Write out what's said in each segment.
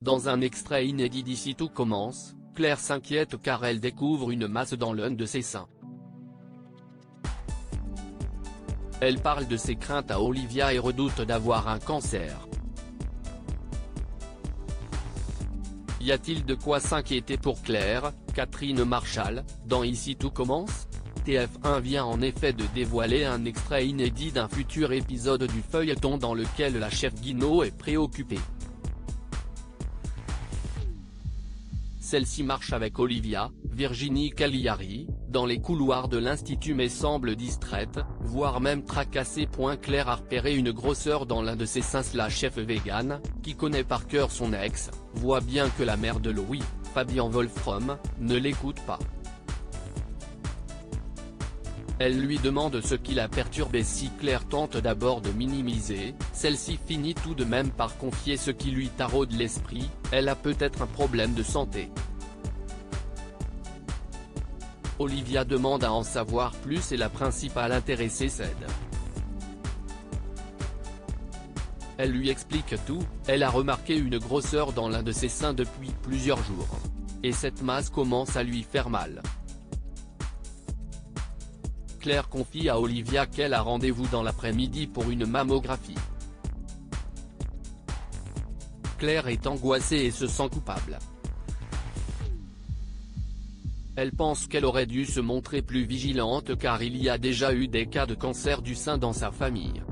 Dans un extrait inédit d'Ici tout commence, Claire s'inquiète car elle découvre une masse dans l'un de ses seins. Elle parle de ses craintes à Olivia et redoute d'avoir un cancer. Y a-t-il de quoi s'inquiéter pour Claire, Catherine Marchal, dans Ici tout commence? TF1 vient en effet de dévoiler un extrait inédit d'un futur épisode du feuilleton dans lequel la chef Guinaud est préoccupée. Celle-ci marche avec Olivia, Virginie Cagliari, dans les couloirs de l'Institut mais semble distraite, voire même tracassée. Claire a repéré une grosseur dans l'un de ses seins. La chef végane, qui connaît par cœur son ex, voit bien que la mère de Louis, Fabian Wolfram, ne l'écoute pas. Elle lui demande ce qui l'a perturbée. Si Claire tente d'abord de minimiser, celle-ci finit tout de même par confier ce qui lui taraude l'esprit: elle a peut-être un problème de santé. Olivia demande à en savoir plus et la principale intéressée cède. Elle lui explique tout: elle a remarqué une grosseur dans l'un de ses seins depuis plusieurs jours. Et cette masse commence à lui faire mal. Claire confie à Olivia qu'elle a rendez-vous dans l'après-midi pour une mammographie. Claire est angoissée et se sent coupable. Elle pense qu'elle aurait dû se montrer plus vigilante car il y a déjà eu des cas de cancer du sein dans sa famille.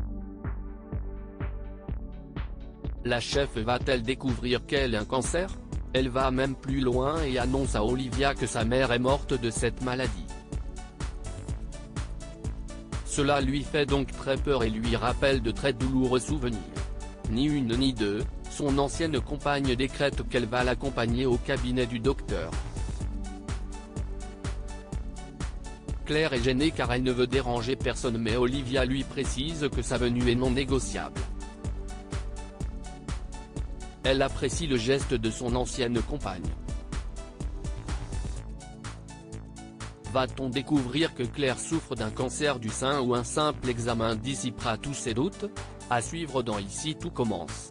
La chef va-t-elle découvrir qu'elle a un cancer? Elle va même plus loin et annonce à Olivia que sa mère est morte de cette maladie. Cela lui fait donc très peur et lui rappelle de très douloureux souvenirs. Ni une ni deux, son ancienne compagne décrète qu'elle va l'accompagner au cabinet du docteur. Claire est gênée car elle ne veut déranger personne mais Olivia lui précise que sa venue est non négociable. Elle apprécie le geste de son ancienne compagne. Va-t-on découvrir que Claire souffre d'un cancer du sein ou un simple examen dissipera tous ses doutes? À suivre dans Ici tout commence.